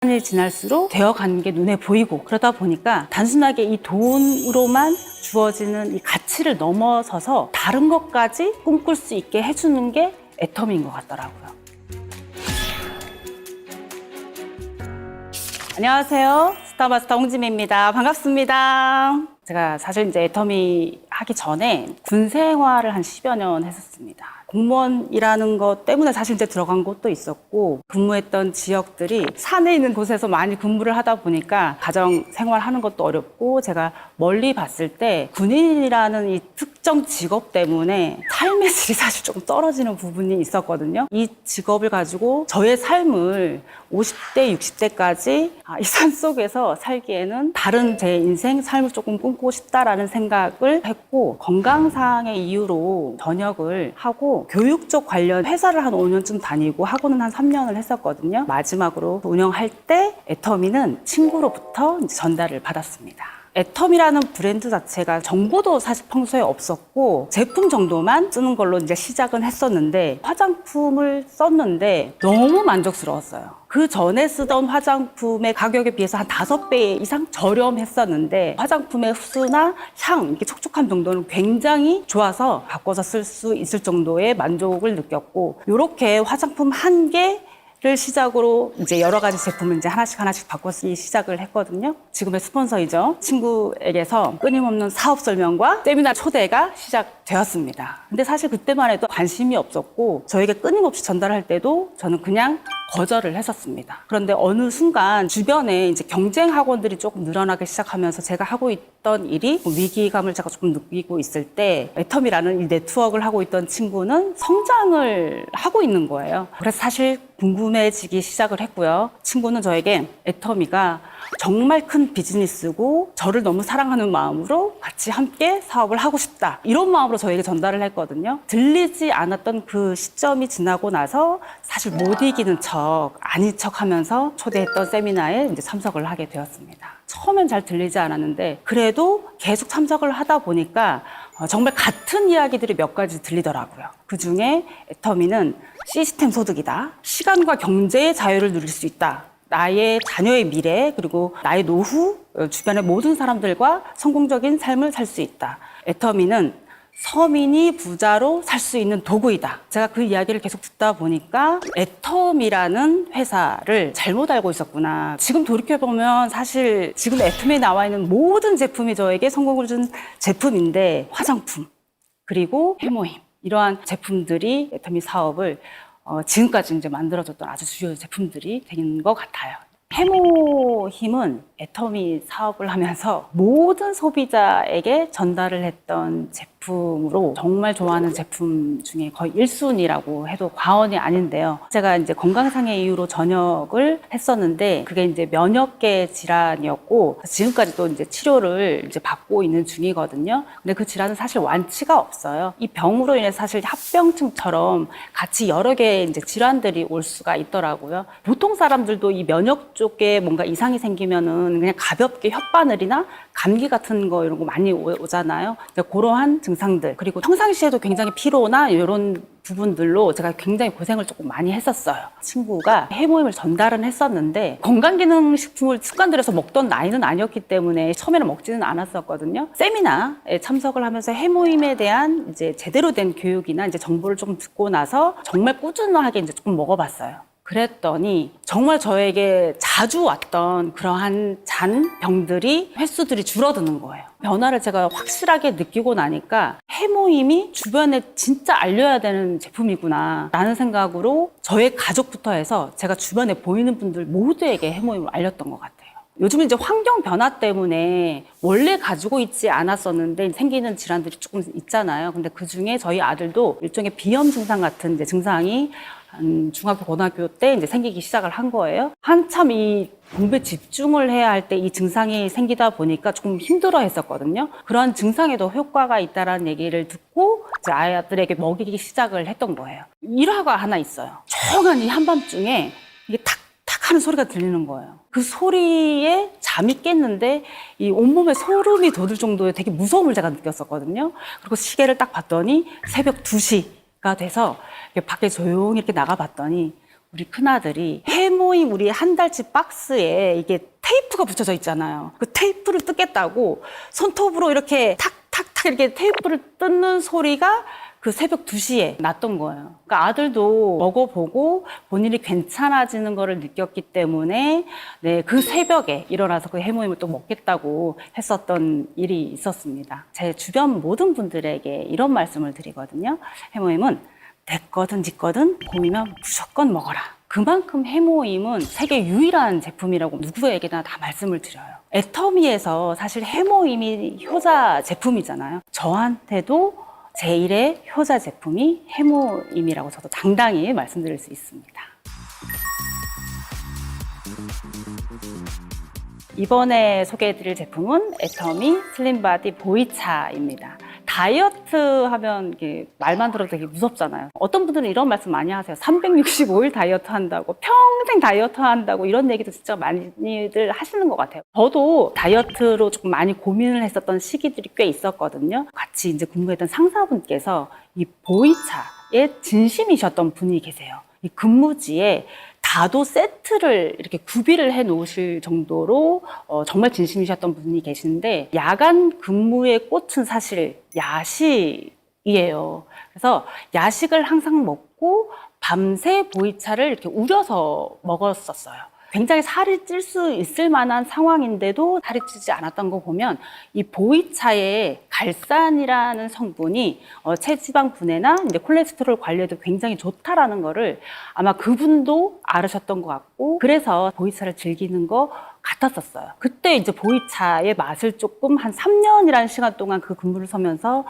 시간이 지날수록 되어가는 게 눈에 보이고, 그러다 보니까 단순하게 이 돈으로만 주어지는 이 가치를 넘어서서 다른 것까지 꿈꿀 수 있게 해주는 게 애터미인 것 같더라고요. 안녕하세요. 스타마스터 홍지미입니다. 반갑습니다. 제가 사실 이제 애터미 하기 전에 군 생활을 한 10여 년 했었습니다. 공무원이라는 것 때문에 사실 이제 들어간 곳도 있었고, 근무했던 지역들이 산에 있는 곳에서 많이 근무를 하다 보니까 가정 생활하는 것도 어렵고, 제가 멀리 봤을 때 군인이라는 이 특정 직업 때문에 삶의 질이 사실 조금 떨어지는 부분이 있었거든요. 이 직업을 가지고 저의 삶을 50대, 60대까지 이 산속에서 살기에는 다른 제 인생 삶을 조금 꿈꾸고 싶다라는 생각을 했고, 건강상의 이유로 전역을 하고 교육 쪽 관련 회사를 한 5년쯤 다니고 학원은 한 3년을 했었거든요. 마지막으로 운영할 때 애터미는 친구로부터 이제 전달을 받았습니다. 애터미라는 브랜드 자체가 정보도 사실 평소에 없었고, 제품 정도만 쓰는 걸로 이제 시작은 했었는데, 화장품을 썼는데 너무 만족스러웠어요. 그 전에 쓰던 화장품의 가격에 비해서 한 5배 이상 저렴했었는데, 화장품의 흡수나 향, 이렇게 촉촉함 정도는 굉장히 좋아서 바꿔서 쓸 수 있을 정도의 만족을 느꼈고, 이렇게 화장품 한 개를 시작으로 이제 여러 가지 제품을 이제 하나씩 바꿔 쓰기 시작을 했거든요. 지금의 스폰서이죠. 친구에게서 끊임없는 사업 설명과 세미나 초대가 시작되었습니다. 근데 사실 그때만 해도 관심이 없었고, 저에게 끊임없이 전달할 때도 저는 그냥 거절을 했었습니다. 그런데 어느 순간 주변에 이제 경쟁 학원들이 조금 늘어나기 시작하면서 제가 하고 있던 일이 위기감을 제가 조금 느끼고 있을 때, 애터미라는 이 네트워크를 하고 있던 친구는 성장을 하고 있는 거예요. 그래서 사실 궁금해지기 시작을 했고요. 친구는 저에게 애터미가 정말 큰 비즈니스고 저를 너무 사랑하는 마음으로 같이 함께 사업을 하고 싶다, 이런 마음으로 저에게 전달을 했거든요. 들리지 않았던 그 시점이 지나고 나서 사실 못 이기는 척, 아닌 척 하면서 초대했던 세미나에 이제 참석을 하게 되었습니다. 처음엔 잘 들리지 않았는데 그래도 계속 참석을 하다 보니까 정말 같은 이야기들이 몇 가지 들리더라고요. 그 중에 애터미는 시스템 소득이다, 시간과 경제의 자유를 누릴 수 있다, 나의 자녀의 미래, 그리고 나의 노후, 주변의 모든 사람들과 성공적인 삶을 살 수 있다. 애터미는 서민이 부자로 살 수 있는 도구이다. 제가 그 이야기를 계속 듣다 보니까 애터미라는 회사를 잘못 알고 있었구나. 지금 돌이켜보면 사실 지금 애터미에 나와 있는 모든 제품이 저에게 성공을 준 제품인데, 화장품, 그리고 해모임, 이러한 제품들이 애터미 사업을 지금까지 이제 만들어줬던 아주 주요 제품들이 된 것 같아요. 해모힘은 애터미 사업을 하면서 모든 소비자에게 전달을 했던 제품으로 정말 좋아하는 제품 중에 거의 1순위라고 해도 과언이 아닌데요. 제가 이제 건강상의 이유로 전역을 했었는데, 그게 이제 면역계 질환이었고, 지금까지 또 이제 치료를 이제 받고 있는 중이거든요. 근데 그 질환은 사실 완치가 없어요. 이 병으로 인해 사실 합병증처럼 같이 여러 개의 이제 질환들이 올 수가 있더라고요. 보통 사람들도 이 면역 쪽에 뭔가 이상이 생기면은 그냥 가볍게 혓바늘이나 감기 같은 거 이런 거 많이 오잖아요. 그러한 증상들, 그리고 평상시에도 굉장히 피로나 이런 부분들로 제가 굉장히 고생을 조금 많이 했었어요. 친구가 해모임을 전달은 했었는데 건강기능식품을 습관들여서 먹던 나이는 아니었기 때문에 처음에는 먹지는 않았었거든요. 세미나에 참석을 하면서 해모임에 대한 이제 제대로 된 교육이나 이제 정보를 조금 듣고 나서 정말 꾸준하게 이제 조금 먹어봤어요. 그랬더니 정말 저에게 자주 왔던 그러한 잔병들이, 횟수들이 줄어드는 거예요. 변화를 제가 확실하게 느끼고 나니까 해모임이 주변에 진짜 알려야 되는 제품이구나 라는 생각으로 저의 가족부터 해서 제가 주변에 보이는 분들 모두에게 해모임을 알렸던 것 같아요. 요즘은 이제 환경 변화 때문에 원래 가지고 있지 않았었는데 생기는 질환들이 조금 있잖아요. 근데 그 중에 저희 아들도 일종의 비염 증상 같은 이제 증상이 중학교, 고등학교 때 이제 생기기 시작을 한 거예요. 한참 이 공부에 집중을 해야 할 때 이 증상이 생기다 보니까 조금 힘들어 했었거든요. 그런 증상에도 효과가 있다라는 얘기를 듣고 이제 아이들에게 먹이기 시작을 했던 거예요. 일화가 하나 있어요. 조용한 이 한밤중에 이게 탁탁 하는 소리가 들리는 거예요. 그 소리에 잠이 깼는데 이 온몸에 소름이 돋을 정도의 되게 무서움을 제가 느꼈었거든요. 그리고 시계를 딱 봤더니 새벽 2시가 돼서 밖에 조용히 이렇게 나가봤더니 우리 큰아들이 해모 해모임 우리 한 달치 박스에 이게 테이프가 붙여져 있잖아요. 그 테이프를 뜯겠다고 손톱으로 이렇게 탁탁탁 이렇게 테이프를 뜯는 소리가 그 새벽 2시에 났던 거예요. 그러니까 아들도 먹어보고 본인이 괜찮아지는 거를 느꼈기 때문에 네, 그 새벽에 일어나서 그 해모임을 또 먹겠다고 했었던 일이 있었습니다. 제 주변 모든 분들에게 이런 말씀을 드리거든요. 해모임은 내 거든 네 거든 봄이면 무조건 먹어라. 그만큼 해모임은 세계 유일한 제품이라고 누구에게나 다 말씀을 드려요. 애터미에서 사실 해모임이 효자 제품이잖아요. 저한테도 제1의 효자 제품이 해모임이라고 저도 당당히 말씀드릴 수 있습니다. 이번에 소개해드릴 제품은 애터미 슬림바디 보이차입니다. 다이어트 하면 말만 들어도 되게 무섭잖아요. 어떤 분들은 이런 말씀 많이 하세요. 365일 다이어트 한다고, 평생 다이어트 한다고 이런 얘기도 진짜 많이들 하시는 것 같아요. 저도 다이어트로 조금 많이 고민을 했었던 시기들이 꽤 있었거든요. 같이 이제 근무했던 상사분께서 이 보이차에 진심이셨던 분이 계세요. 이 근무지에 다도 세트를 이렇게 구비를 해 놓으실 정도로 정말 진심이셨던 분이 계신데, 야간 근무의 꽃은 사실 야식이에요. 그래서 야식을 항상 먹고 밤새 보이차를 이렇게 우려서 먹었었어요. 굉장히 살이 찔 수 있을 만한 상황인데도 살이 찌지 않았던 거 보면 이 보이차의 갈산이라는 성분이 체지방 분해나 이제 콜레스테롤 관리에도 굉장히 좋다라는 거를 아마 그분도 알으셨던 것 같고, 그래서 보이차를 즐기는 거 같았었어요. 그때 이제 보이차의 맛을 조금 한 3년이라는 시간 동안 그 근무를 서면서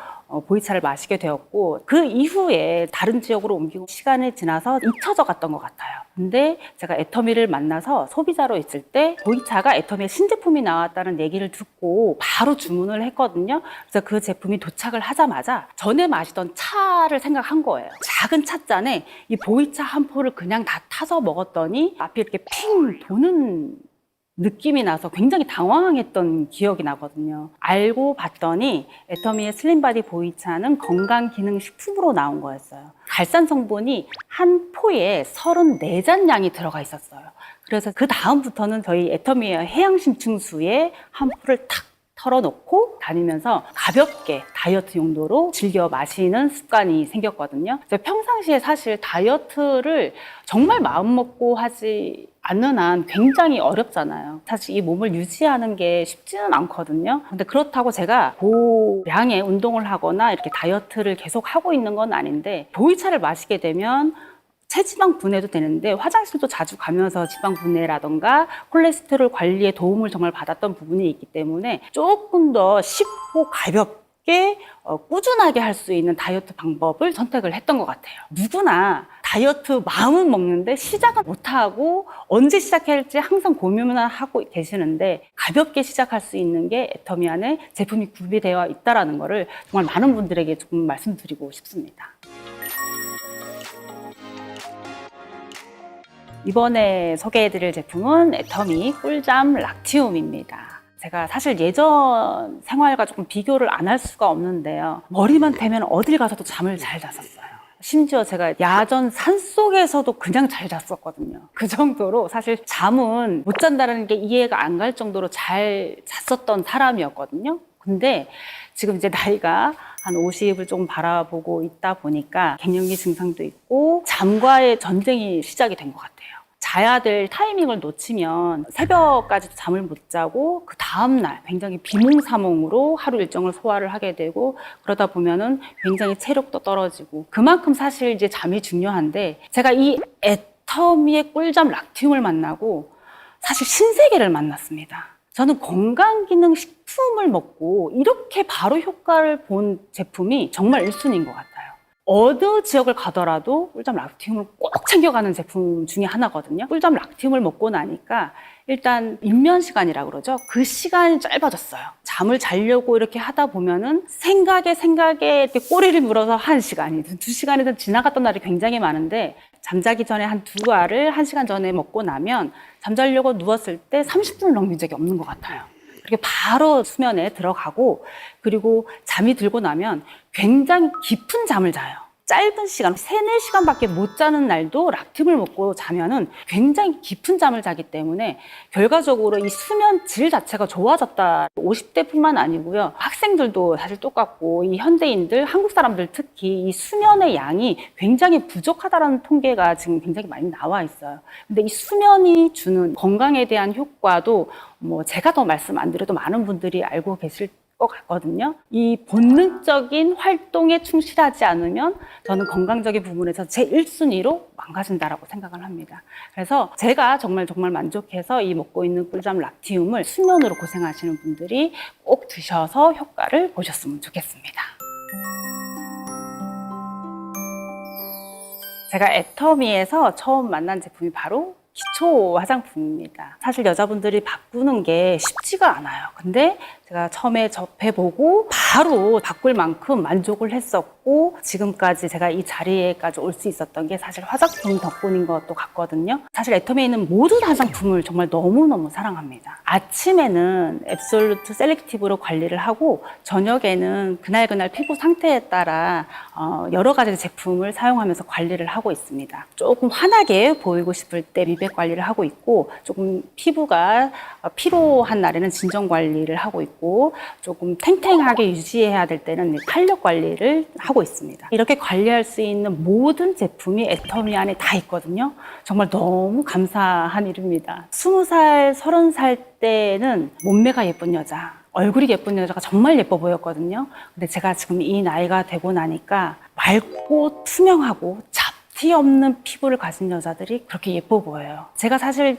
보이차를 마시게 되었고, 그 이후에 다른 지역으로 옮기고 시간이 지나서 잊혀져 갔던 것 같아요. 근데 제가 애터미를 만나서 소비자로 있을 때 보이차가 애터미의 신제품이 나왔다는 얘기를 듣고 바로 주문을 했거든요. 그래서 그 제품이 도착을 하자마자 전에 마시던 차를 생각한 거예요. 작은 찻잔에 이 보이차 한 포를 그냥 다 타서 먹었더니 앞이 이렇게 핑 도는 느낌이 나서 굉장히 당황했던 기억이 나거든요. 알고 봤더니 애터미의 슬림바디 보이차는 건강기능식품으로 나온 거였어요. 갈산 성분이 한 포에 34잔 양이 들어가 있었어요. 그래서 그 다음부터는 저희 애터미의 해양심층수에 한 포를 탁 털어놓고 다니면서 가볍게 다이어트 용도로 즐겨 마시는 습관이 생겼거든요. 평상시에 사실 다이어트를 정말 마음먹고 하지 않는 한 굉장히 어렵잖아요. 사실 이 몸을 유지하는 게 쉽지는 않거든요. 근데 그렇다고 제가 고량의 운동을 하거나 이렇게 다이어트를 계속 하고 있는 건 아닌데, 보이차를 마시게 되면 체지방 분해도 되는데 화장실도 자주 가면서 지방 분해라던가 콜레스테롤 관리에 도움을 정말 받았던 부분이 있기 때문에 조금 더 쉽고 가볍게 꾸준하게 할 수 있는 다이어트 방법을 선택을 했던 것 같아요. 누구나 다이어트 마음은 먹는데 시작은 못하고 언제 시작해야 할지 항상 고민을 하고 계시는데, 가볍게 시작할 수 있는 게 애터미 안에 제품이 구비되어 있다는 것을 정말 많은 분들에게 조금 말씀드리고 싶습니다. 이번에 소개해드릴 제품은 애터미 꿀잠 락티움입니다. 제가 사실 예전 생활과 조금 비교를 안 할 수가 없는데요. 머리만 대면 어딜 가서도 잠을 잘 잤었어요. 심지어 제가 야전 산속에서도 그냥 잘 잤었거든요. 그 정도로 사실 잠은 못 잔다는 게 이해가 안 갈 정도로 잘 잤었던 사람이었거든요. 근데 지금 이제 나이가 한 50을 조금 바라보고 있다 보니까 갱년기 증상도 있고 잠과의 전쟁이 시작이 된 것 같아요. 자야 될 타이밍을 놓치면 새벽까지 잠을 못 자고 그 다음날 굉장히 비몽사몽으로 하루 일정을 소화를 하게 되고, 그러다 보면은 굉장히 체력도 떨어지고, 그만큼 사실 이제 잠이 중요한데, 제가 이 애터미의 꿀잠 락티움을 만나고 사실 신세계를 만났습니다. 저는 건강기능식품을 먹고 이렇게 바로 효과를 본 제품이 정말 1순위인 것 같아요. 어느 지역을 가더라도 꿀잠 락티움을 꼭 챙겨가는 제품 중에 하나거든요. 꿀잠 락티움을 먹고 나니까 일단 입면 시간이라고 그러죠. 그 시간이 짧아졌어요. 잠을 자려고 이렇게 하다 보면은 생각에 이렇게 꼬리를 물어서 1시간이든 2시간이든 지나갔던 날이 굉장히 많은데, 잠자기 전에 한 2알을 1시간 전에 먹고 나면 잠자려고 누웠을 때 30분을 넘긴 적이 없는 것 같아요. 그렇게 바로 수면에 들어가고, 그리고 잠이 들고 나면 굉장히 깊은 잠을 자요. 짧은 시간, 3-4시간밖에 못 자는 날도 락팀을 먹고 자면은 굉장히 깊은 잠을 자기 때문에 결과적으로 이 수면 질 자체가 좋아졌다. 50대뿐만 아니고요. 학생들도 사실 똑같고 이 현대인들, 한국 사람들 특히 이 수면의 양이 굉장히 부족하다라는 통계가 지금 굉장히 많이 나와 있어요. 근데 이 수면이 주는 건강에 대한 효과도 뭐 제가 더 말씀 안 드려도 많은 분들이 알고 계실 것 같거든요. 이 본능적인 활동에 충실하지 않으면 저는 건강적인 부분에서 제 1순위로 망가진다라고 생각을 합니다. 그래서 제가 정말 만족해서 이 먹고 있는 꿀잠 락티움을 수면으로 고생하시는 분들이 꼭 드셔서 효과를 보셨으면 좋겠습니다. 제가 애터미에서 처음 만난 제품이 바로 기초 화장품입니다. 사실 여자분들이 바꾸는 게 쉽지가 않아요. 근데 제가 처음에 접해보고 바로 바꿀 만큼 만족을 했었고 지금까지 제가 이 자리에까지 올 수 있었던 게 사실 화장품 덕분인 것도 같거든요. 사실 애터미에 있는 모든 화장품을 정말 너무너무 사랑합니다. 아침에는 앱솔루트 셀렉티브로 관리를 하고 저녁에는 그날 피부 상태에 따라 여러 가지 제품을 사용하면서 관리를 하고 있습니다. 조금 환하게 보이고 싶을 때 미백 관리를 하고 있고 조금 피부가 피로한 날에는 진정 관리를 하고 있고 조금 탱탱하게 유지해야 될 때는 탄력 관리를 하고 있습니다. 이렇게 관리할 수 있는 모든 제품이 애터미 안에 다 있거든요. 정말 너무 감사한 일입니다. 20살, 30살 때는 몸매가 예쁜 여자, 얼굴이 예쁜 여자가 정말 예뻐 보였거든요. 근데 제가 지금 이 나이가 되고 나니까 맑고 투명하고 잡티 없는 피부를 가진 여자들이 그렇게 예뻐 보여요. 제가 사실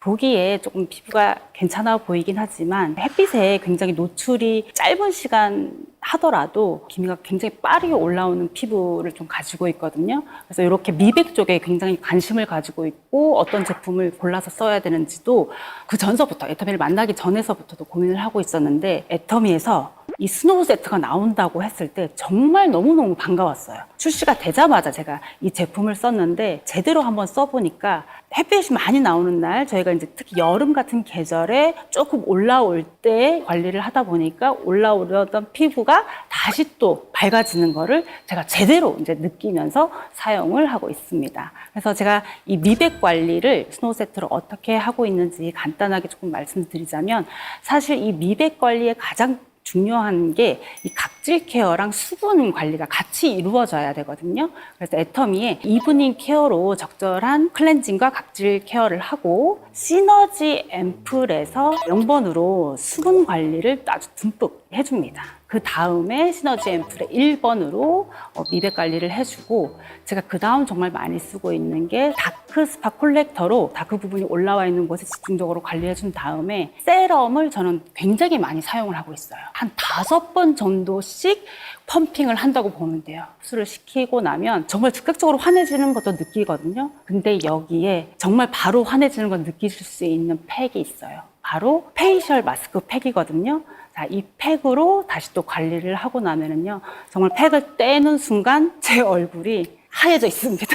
보기에 조금 피부가 괜찮아 보이긴 하지만 햇빛에 굉장히 노출이 짧은 시간 하더라도 기미가 굉장히 빠르게 올라오는 피부를 좀 가지고 있거든요. 그래서 이렇게 미백 쪽에 굉장히 관심을 가지고 있고 어떤 제품을 골라서 써야 되는지도 그 전서부터 애터미를 만나기 전에서부터도 고민을 하고 있었는데 애터미에서 이 스노우 세트가 나온다고 했을 때 정말 너무너무 반가웠어요. 출시가 되자마자 제가 이 제품을 썼는데 제대로 한번 써보니까 햇빛이 많이 나오는 날 저희가 이제 특히 여름 같은 계절에 조금 올라올 때 관리를 하다 보니까 올라오려던 피부가 다시 또 밝아지는 거를 제가 제대로 이제 느끼면서 사용을 하고 있습니다. 그래서 제가 이 미백 관리를 스노우 세트로 어떻게 하고 있는지 간단하게 조금 말씀드리자면 사실 이 미백 관리의 가장 중요한 게 이 각질 케어랑 수분 관리가 같이 이루어져야 되거든요. 그래서 애터미에 이브닝 케어로 적절한 클렌징과 각질 케어를 하고 시너지 앰플에서 0번으로 수분 관리를 아주 듬뿍 해줍니다. 그 다음에 시너지 앰플의 1번으로 미백 관리를 해주고 제가 그 다음 정말 많이 쓰고 있는 게 다크 스파 콜렉터로 다크 부분이 올라와 있는 곳에 집중적으로 관리해준 다음에 세럼을 저는 굉장히 많이 사용을 하고 있어요. 한 5번 정도씩 펌핑을 한다고 보면 돼요. 흡수를 시키고 나면 정말 즉각적으로 환해지는 것도 느끼거든요. 근데 여기에 정말 바로 환해지는 걸 느끼실 수 있는 팩이 있어요. 바로 페이셜 마스크 팩이거든요. 자, 이 팩으로 다시 또 관리를 하고 나면은요, 정말 팩을 떼는 순간 제 얼굴이 하얘져 있습니다.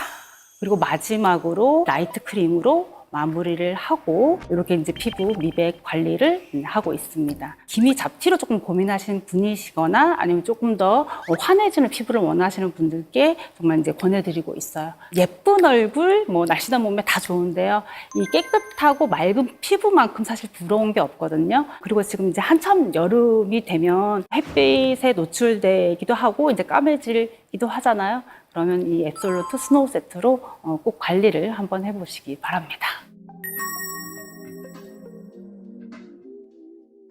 그리고 마지막으로 나이트 크림으로 마무리를 하고 이렇게 이제 피부 미백 관리를 하고 있습니다. 기미 잡티로 조금 고민하시는 분이시거나 아니면 조금 더 환해지는 피부를 원하시는 분들께 정말 이제 권해드리고 있어요. 예쁜 얼굴, 뭐 날씬한 몸매 다 좋은데요. 이 깨끗하고 맑은 피부만큼 사실 부러운 게 없거든요. 그리고 지금 이제 한참 여름이 되면 햇빛에 노출되기도 하고 이제 까매지기도 하잖아요. 그러면 이 앱솔루트 스노우 세트로 꼭 관리를 한번 해보시기 바랍니다.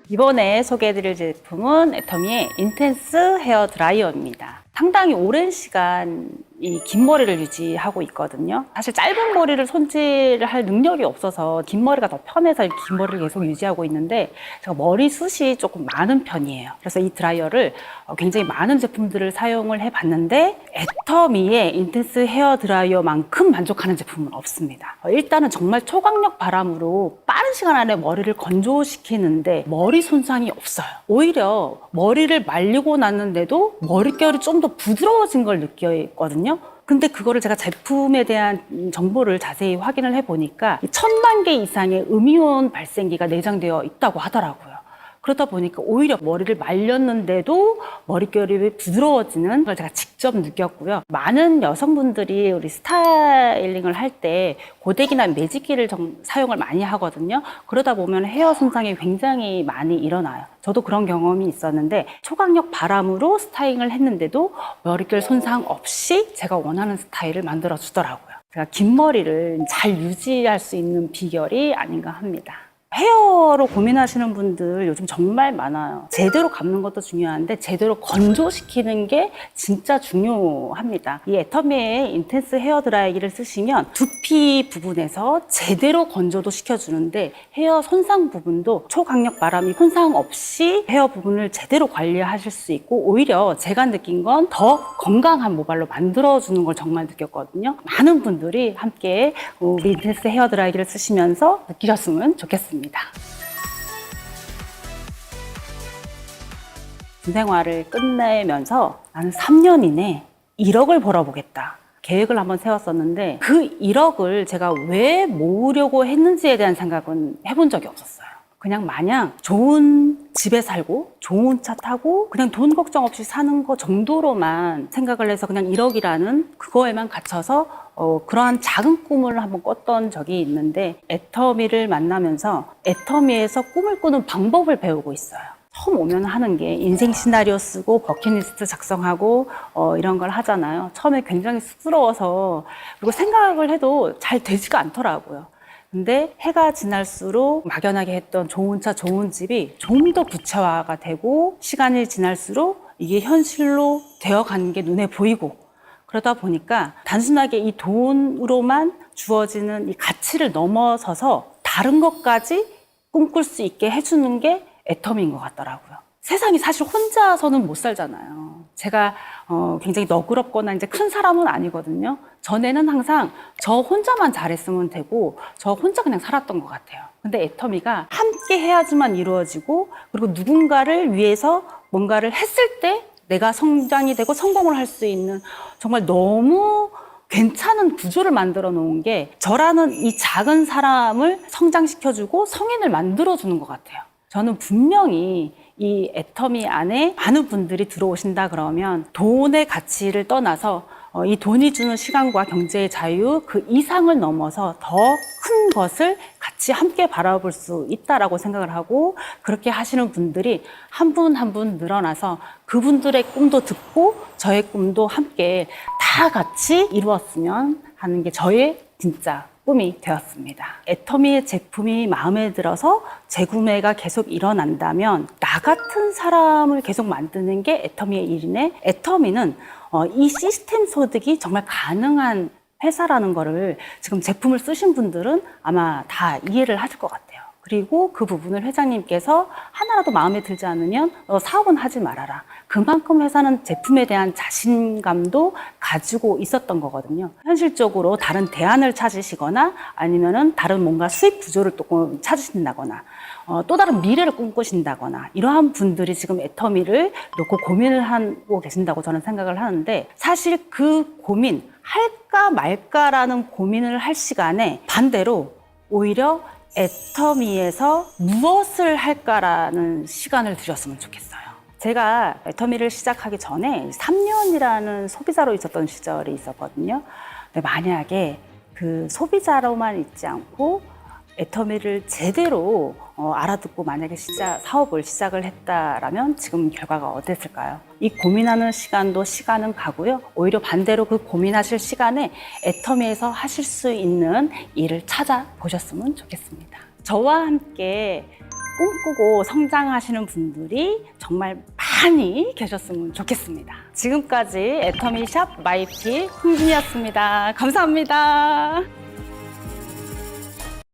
이번에 소개해드릴 제품은 애터미의 인텐스 헤어 드라이어입니다. 상당히 오랜 시간 이 긴 머리를 유지하고 있거든요. 사실 짧은 머리를 손질을 할 능력이 없어서 긴 머리가 더 편해서 긴 머리를 계속 유지하고 있는데 제가 머리숱이 조금 많은 편이에요. 그래서 이 드라이어를 굉장히 많은 제품들을 사용을 해봤는데 애터미의 인텐스 헤어 드라이어만큼 만족하는 제품은 없습니다. 일단은 정말 초강력 바람으로 빠른 시간 안에 머리를 건조시키는데 머리 손상이 없어요. 오히려 머리를 말리고 났는데도 머릿결이 좀 더 부드러워진 걸 느꼈거든요. 근데 그거를 제가 제품에 대한 정보를 자세히 확인을 해보니까 1000만 개 이상의 음이온 발생기가 내장되어 있다고 하더라고요. 그러다 보니까 오히려 머리를 말렸는데도 머릿결이 부드러워지는 걸 제가 직접 느꼈고요. 많은 여성분들이 우리 스타일링을 할 때 고데기나 매직기를 사용을 많이 하거든요. 그러다 보면 헤어 손상이 굉장히 많이 일어나요. 저도 그런 경험이 있었는데 초강력 바람으로 스타일링을 했는데도 머릿결 손상 없이 제가 원하는 스타일을 만들어 주더라고요. 제가 긴 머리를 잘 유지할 수 있는 비결이 아닌가 합니다. 헤어로 고민하시는 분들 요즘 정말 많아요. 제대로 감는 것도 중요한데 제대로 건조시키는 게 진짜 중요합니다. 이 애터미의 인텐스 헤어 드라이기를 쓰시면 두피 부분에서 제대로 건조도 시켜주는데 헤어 손상 부분도 초강력 바람이 손상 없이 헤어 부분을 제대로 관리하실 수 있고 오히려 제가 느낀 건 더 건강한 모발로 만들어주는 걸 정말 느꼈거든요. 많은 분들이 함께 우리 인텐스 헤어 드라이기를 쓰시면서 느끼셨으면 좋겠습니다. 군 생활을 끝내면서 나는 3년 이내 1억을 벌어보겠다 계획을 한번 세웠었는데 그 1억을 제가 왜 모으려고 했는지에 대한 생각은 해본 적이 없었어요. 그냥 마냥 좋은 집에 살고 좋은 차 타고 그냥 돈 걱정 없이 사는 거 정도로만 생각을 해서 그냥 1억이라는 그거에만 갇혀서 그러한 작은 꿈을 한번 꿨던 적이 있는데 애터미를 만나면서 애터미에서 꿈을 꾸는 방법을 배우고 있어요. 처음 오면 하는 게 인생 시나리오 쓰고 버킷리스트 작성하고 이런 걸 하잖아요. 처음에 굉장히 쑥스러워서 그리고 생각을 해도 잘 되지가 않더라고요. 근데 해가 지날수록 막연하게 했던 좋은 차, 좋은 집이 좀 더 구체화가 되고 시간이 지날수록 이게 현실로 되어가는 게 눈에 보이고 그러다 보니까 단순하게 이 돈으로만 주어지는 이 가치를 넘어서서 다른 것까지 꿈꿀 수 있게 해주는 게 애터미인 것 같더라고요. 세상이 사실 혼자서는 못 살잖아요. 제가 굉장히 너그럽거나 이제 큰 사람은 아니거든요. 전에는 항상 저 혼자만 잘했으면 되고 저 혼자 그냥 살았던 것 같아요. 근데 애터미가 함께 해야지만 이루어지고 그리고 누군가를 위해서 뭔가를 했을 때 내가 성장이 되고 성공을 할 수 있는 정말 너무 괜찮은 구조를 만들어 놓은 게 저라는 이 작은 사람을 성장시켜주고 성인을 만들어주는 것 같아요. 저는 분명히 이 애터미 안에 많은 분들이 들어오신다 그러면 돈의 가치를 떠나서 이 돈이 주는 시간과 경제의 자유 그 이상을 넘어서 더 큰 것을 같이 함께 바라볼 수 있다라고 생각을 하고 그렇게 하시는 분들이 한 분 한 분 늘어나서 그분들의 꿈도 듣고 저의 꿈도 함께 다 같이 이루었으면 하는 게 저의 진짜 꿈이 되었습니다. 애터미의 제품이 마음에 들어서 재구매가 계속 일어난다면 나 같은 사람을 계속 만드는 게 애터미의 일이네. 애터미는 이 시스템 소득이 정말 가능한 회사라는 거를 지금 제품을 쓰신 분들은 아마 다 이해를 하실 것 같아요. 그리고 그 부분을 회장님께서 하나라도 마음에 들지 않으면 사업은 하지 말아라. 그만큼 회사는 제품에 대한 자신감도 가지고 있었던 거거든요. 현실적으로 다른 대안을 찾으시거나 아니면은 다른 뭔가 수익 구조를 또 찾으신다거나 또 다른 미래를 꿈꾸신다거나 이러한 분들이 지금 애터미를 놓고 고민을 하고 계신다고 저는 생각을 하는데 사실 그 고민 할까 말까라는 고민을 할 시간에 반대로 오히려 애터미에서 무엇을 할까라는 시간을 들였으면 좋겠어요. 제가 애터미를 시작하기 전에 3년이라는 소비자로 있었던 시절이 있었거든요. 근데 만약에 그 소비자로만 있지 않고 애터미를 제대로 알아듣고 만약에 사업을 시작을 했다라면 지금 결과가 어땠을까요? 이 고민하는 시간은 가고요. 오히려 반대로 그 고민하실 시간에 애터미에서 하실 수 있는 일을 찾아보셨으면 좋겠습니다. 저와 함께 꿈꾸고 성장하시는 분들이 정말 많이 계셨으면 좋겠습니다. 지금까지 애터미 샵 마이피 홍진이었습니다. 감사합니다.